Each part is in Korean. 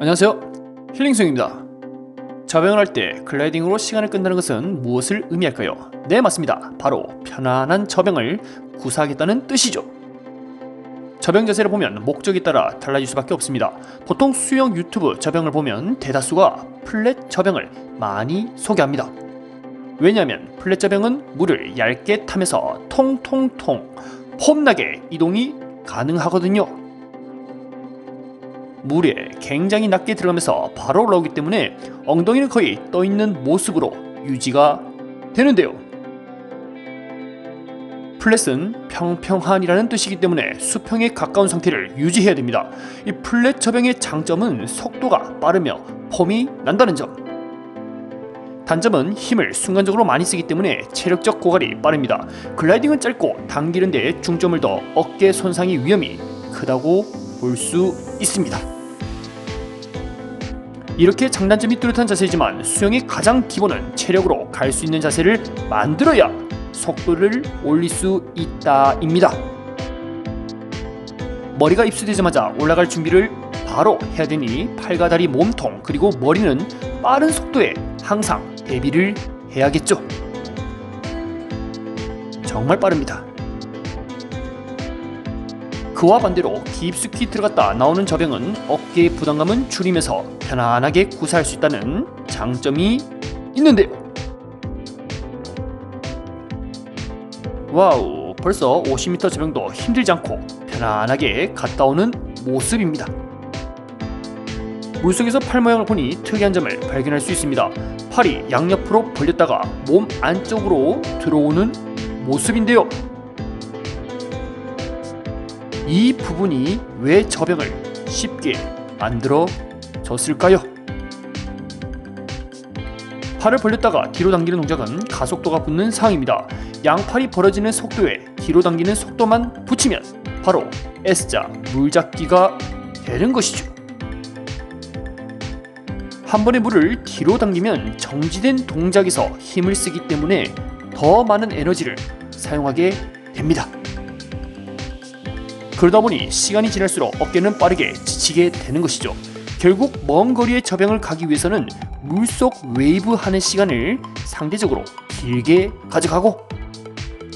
안녕하세요, 힐링송입니다. 저병을 할 때 글라이딩으로 시간을 끈다는 것은 무엇을 의미할까요? 네, 맞습니다. 바로 편안한 저병을 구사하겠다는 뜻이죠. 저병 자세를 보면 목적에 따라 달라질 수밖에 없습니다. 보통 수영 유튜브 저병을 보면 대다수가 플랫 저병을 많이 소개합니다. 왜냐하면 플랫 저병은 물을 얇게 타면서 통통통 폼나게 이동이 가능하거든요. 물에 굉장히 낮게 들어가면서 바로 올라오기 때문에 엉덩이는 거의 떠있는 모습으로 유지가 되는데요. 플랫은 평평한이라는 뜻이기 때문에 수평에 가까운 상태를 유지해야 됩니다. 이 플랫 저병의 장점은 속도가 빠르며 폼이 난다는 점. 단점은 힘을 순간적으로 많이 쓰기 때문에 체력적 고갈이 빠릅니다. 글라이딩은 짧고 당기는 데 중점을 둬 어깨 손상의 위험이 크다고 볼 수 있습니다. 이렇게 장단점이 뚜렷한 자세이지만 수영의 가장 기본은 체력으로 갈 수 있는 자세를 만들어야 속도를 올릴 수 있다입니다. 머리가 입수되자마자 올라갈 준비를 바로 해야 되니 팔과 다리, 몸통 그리고 머리는 빠른 속도에 항상 대비를 해야겠죠. 정말 빠릅니다. 그와 반대로 깊숙이 들어갔다 나오는 저병은 어깨의 부담감은 줄이면서 편안하게 구사할 수 있다는 장점이 있는데요. 와우, 벌써 50m 저병도 힘들지 않고 편안하게 갔다 오는 모습입니다. 물속에서 팔 모양을 보니 특이한 점을 발견할 수 있습니다. 팔이 양옆으로 벌렸다가 몸 안쪽으로 들어오는 모습인데요. 이 부분이 왜 저병을 쉽게 만들어졌을까요? 팔을 벌렸다가 뒤로 당기는 동작은 가속도가 붙는 상황입니다. 양팔이 벌어지는 속도에 뒤로 당기는 속도만 붙이면 바로 S자 물잡기가 되는 것이죠. 한 번에 물을 뒤로 당기면 정지된 동작에서 힘을 쓰기 때문에 더 많은 에너지를 사용하게 됩니다. 그러다 보니 시간이 지날수록 어깨는 빠르게 지치게 되는 것이죠. 결국 먼 거리의 저병을 가기 위해서는 물속 웨이브 하는 시간을 상대적으로 길게 가져가고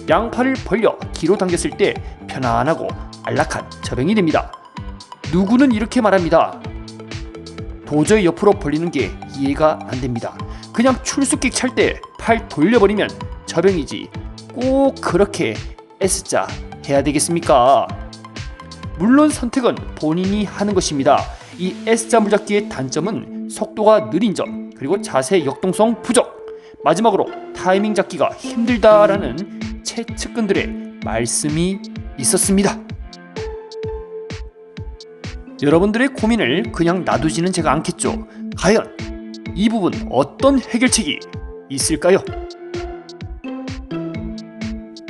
양팔을 벌려 뒤로 당겼을 때 편안하고 안락한 저병이 됩니다. 누구는 이렇게 말합니다. 도저히 옆으로 벌리는 게 이해가 안 됩니다. 그냥 출수킥 찰 때 팔 돌려버리면 저병이지 꼭 그렇게 S자 해야 되겠습니까? 물론 선택은 본인이 하는 것입니다. 이 S자 물잡기의 단점은 속도가 느린 점, 그리고 자세 역동성 부족, 마지막으로 타이밍 잡기가 힘들다라는 최측근들의 말씀이 있었습니다. 여러분들의 고민을 그냥 놔두지는 제가 않겠죠. 과연 이 부분 어떤 해결책이 있을까요?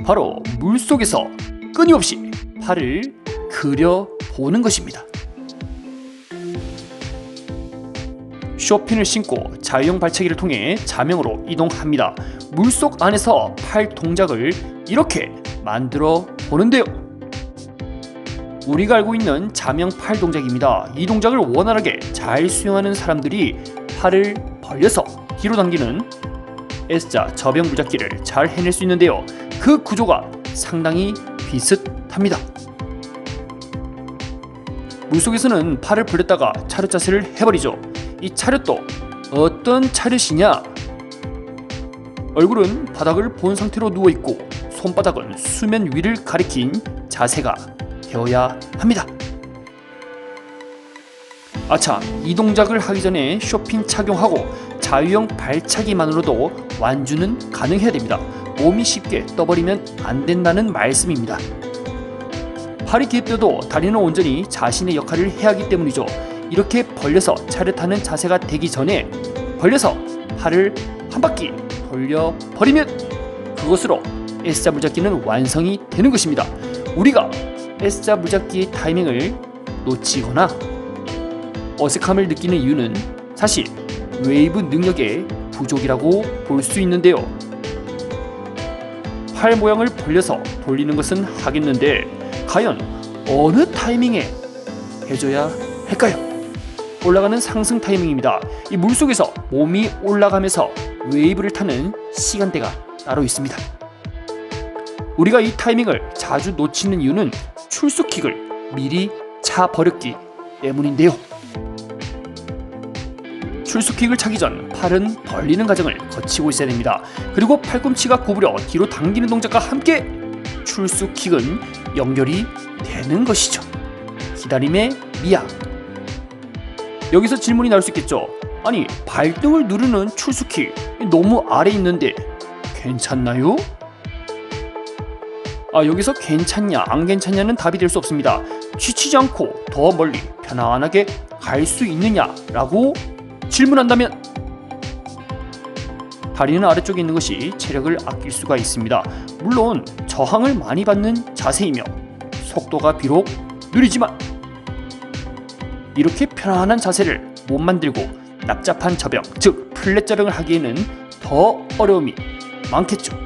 바로 물속에서 끊임없이 팔을 그려보는 것입니다. 쇼핀을 신고 자유형 발차기를 통해 자명으로 이동합니다. 물속 안에서 팔 동작을 이렇게 만들어 보는데요. 우리가 알고 있는 자명 팔 동작입니다. 이 동작을 원활하게 잘 수행하는 사람들이 팔을 벌려서 뒤로 당기는 S자 저병 물잡기를 잘 해낼 수 있는데요. 그 구조가 상당히 비슷합니다. 물속에서는 팔을 벌렸다가 차렷 자세를 해버리죠. 이 차렷도 어떤 차렷이냐? 얼굴은 바닥을 본 상태로 누워있고 손바닥은 수면 위를 가리킨 자세가 되어야 합니다. 아참, 이 동작을 하기 전에 쇼핀 착용하고 자유형 발차기만으로도 완주는 가능해야 됩니다. 몸이 쉽게 떠버리면 안 된다는 말씀입니다. 팔이 기입돼도 다리는 온전히 자신의 역할을 해야 하기 때문이죠. 이렇게 벌려서 차렷하는 자세가 되기 전에 벌려서 팔을 한 바퀴 돌려버리면 그것으로 S자 물잡기는 완성이 되는 것입니다. 우리가 S자 물잡기의 타이밍을 놓치거나 어색함을 느끼는 이유는 사실 웨이브 능력의 부족이라고 볼 수 있는데요. 팔 모양을 벌려서 돌리는 것은 하겠는데 과연 어느 타이밍에 해줘야 할까요? 올라가는 상승 타이밍입니다. 이 물속에서 몸이 올라가면서 웨이브를 타는 시간대가 따로 있습니다. 우리가 이 타이밍을 자주 놓치는 이유는 출수킥을 미리 차버렸기 때문인데요. 출수킥을 차기 전 팔은 벌리는 과정을 거치고 있어야 됩니다. 그리고 팔꿈치가 구부려 뒤로 당기는 동작과 함께 출수킥은 연결이 되는 것이죠. 기다림의 미학. 여기서 질문이 나올 수 있겠죠. 아니, 발등을 누르는 출수킥 너무 아래에 있는데 괜찮나요? 여기서 괜찮냐 안 괜찮냐는 답이 될 수 없습니다. 지치지 않고 더 멀리 편안하게 갈 수 있느냐라고 질문한다면 다리는 아래쪽에 있는 것이 체력을 아낄 수가 있습니다. 물론 저항을 많이 받는 자세이며 속도가 비록 느리지만 이렇게 편안한 자세를 못 만들고 납작한 저병, 즉 플랫 저병을 하기에는 더 어려움이 많겠죠.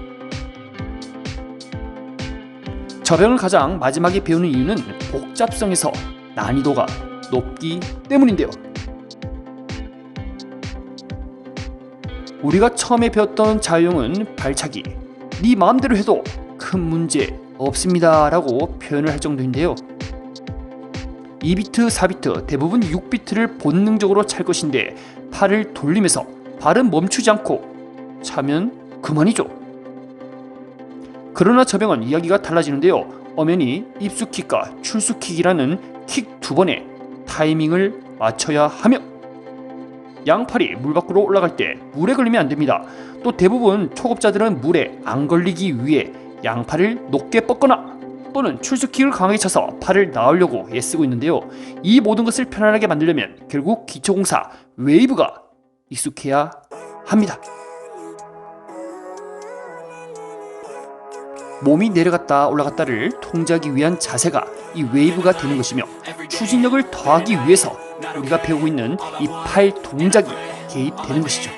저병을 가장 마지막에 배우는 이유는 복잡성에서 난이도가 높기 때문인데요. 우리가 처음에 배웠던 자유형은 발차기, 네 마음대로 해도 큰 문제 없습니다 라고 표현을 할 정도인데요. 2비트, 4비트, 대부분 6비트를 본능적으로 찰 것인데 팔을 돌리면서 발은 멈추지 않고 차면 그만이죠. 그러나 저병은 이야기가 달라지는데요. 엄연히 입수킥과 출수킥이라는 킥 두 번의 타이밍을 맞춰야 하며 양팔이 물 밖으로 올라갈 때 물에 걸리면 안 됩니다. 또 대부분 초급자들은 물에 안 걸리기 위해 양팔을 높게 뻗거나 또는 출수킥을 강하게 쳐서 팔을 나으려고 애쓰고 있는데요. 이 모든 것을 편안하게 만들려면 결국 기초공사 웨이브가 익숙해야 합니다. 몸이 내려갔다 올라갔다를 통제하기 위한 자세가 이 웨이브가 되는 것이며 추진력을 더하기 위해서 우리가 배우고 있는 이 팔 동작이 개입되는 것이죠.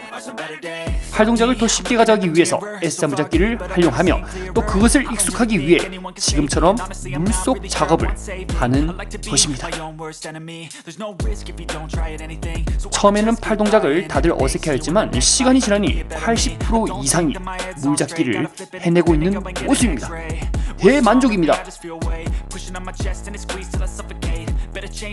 팔 동작을 더 쉽게 가져가기 위해서 S자무잡기를 활용하며 또 그것을 익숙하기 위해 지금처럼 물속 작업을 하는 것입니다. 처음에는 팔 동작을 다들 어색해했지만 시간이 지나니 80% 이상이 물잡기를 해내고 있는 모습입니다. 대만족입니다.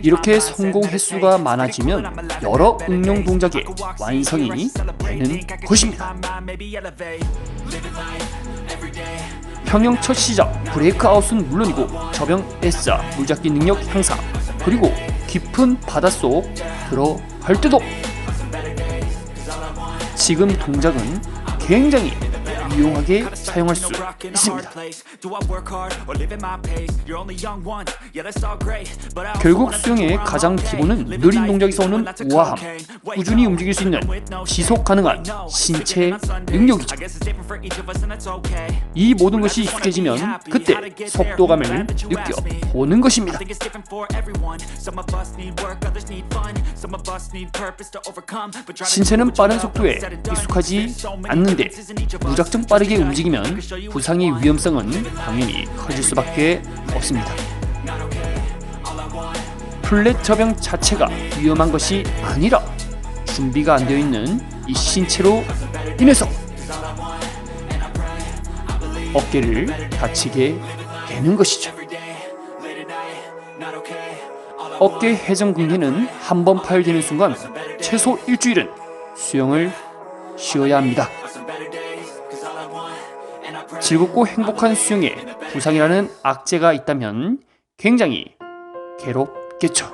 이렇게 성공 횟수가 많아지면 여러 응용 동작의 완성이 되는 것입니다. 평영 첫 시작 브레이크아웃은 물론이고 저병 S자 물잡기 능력 향상 그리고 깊은 바닷속 들어갈 때도 지금 동작은 굉장히 유용하게 사용할 수 있습니다. 결국 수영의 가장 기본은 느린 동작에서 오는 우아함, 꾸준히 움직일 수 있는 지속 가능한 신체 능력이죠. 이 모든 것이 익숙해지면 그때 속도감을 느껴보는 것입니다. 신체는 빠른 속도에 익숙하지 않는데 무작정 빠르게 움직이면 부상의 위험성은 당연히 커질 수밖에 없습니다. 플랫 저병 자체가 위험한 것이 아니라 준비가 안 되어 있는 이 신체로 인해서 어깨를 다치게 되는 것이죠. 어깨 회전근개는 한 번 파열되는 순간 최소 일주일은 수영을 쉬어야 합니다. 즐겁고 행복한 수영에 부상이라는 악재가 있다면 굉장히 괴롭겠죠.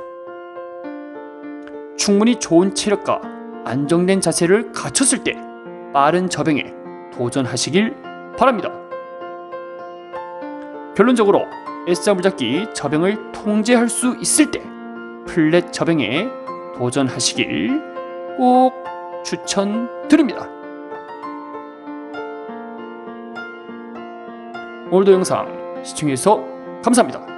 충분히 좋은 체력과 안정된 자세를 갖췄을 때 빠른 저병에 도전하시길 바랍니다. 결론적으로 S자 물잡기 저병을 통제할 수 있을 때 플랫 저병에 도전하시길 꼭 추천드립니다. 오늘도 영상 시청해주셔서 감사합니다.